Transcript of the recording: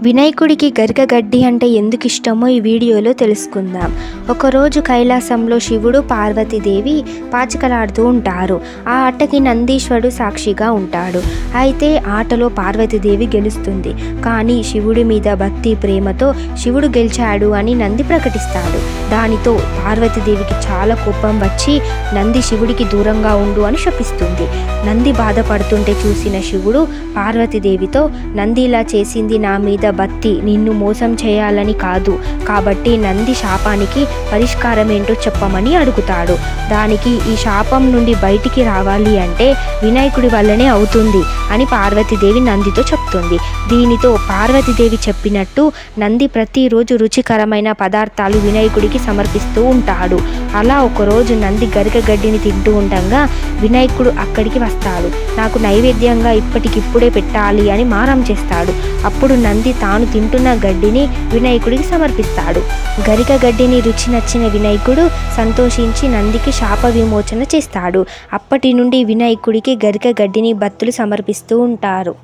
వినాయకుడికి గరిక గడ్డి అంటే ఎందుకు ఇష్టమో ఈ వీడియోలో తెలుసుకుందాం. ఒకరోజు కైలాసంలో శివుడు పార్వతీదేవి పాచికలాడుతూ ఉంటారు. ఆ ఆటకి నందీశ్వరుడు సాక్షిగా ఉంటాడు. అయితే ఆటలో పార్వతీదేవి గెలుస్తుంది. కానీ శివుడి మీద భక్తి ప్రేమతో శివుడు గెలిచాడు అని నంది ప్రకటిస్తాడు. దానితో పార్వతీదేవికి చాలా కోపం వచ్చి నంది శివుడికి దూరంగా ఉండు అని శపిస్తుంది. నంది బాధపడుతుంటే చూసిన శివుడు పార్వతీదేవితో, నంది ఇలా చేసింది నా మీద భక్తి, నిన్ను మోసం చేయాలని కాదు, కాబట్టి నంది శాపానికి పరిష్కారం ఏంటో చెప్పమని అడుగుతాడు. దానికి ఈ శాపం నుండి బయటికి రావాలి అంటే వినాయకుడి వల్లనే అవుతుంది అని పార్వతీదేవి నందితో చెప్తుంది. దీనితో పార్వతీదేవి చెప్పినట్టు నంది ప్రతిరోజు రుచికరమైన పదార్థాలు వినాయకుడికి సమర్పిస్తూ ఉంటాడు. అలా ఒకరోజు నంది గరిక గడ్డిని తింటూ ఉండగా వినాయకుడు అక్కడికి వస్తాడు. నాకు నైవేద్యంగా ఇప్పటికిప్పుడే పెట్టాలి అని మారం చేస్తాడు. అప్పుడు నంది తాను తింటున్న గడ్డిని వినాయకుడికి సమర్పిస్తాడు. గరిక గడ్డిని రుచి నచ్చిన వినాయకుడు సంతోషించి నందికి శాప విమోచన చేస్తాడు. అప్పటి నుండి వినాయకుడికి గరిక గడ్డిని భక్తులు సమర్పిస్తూ ఉంటారు.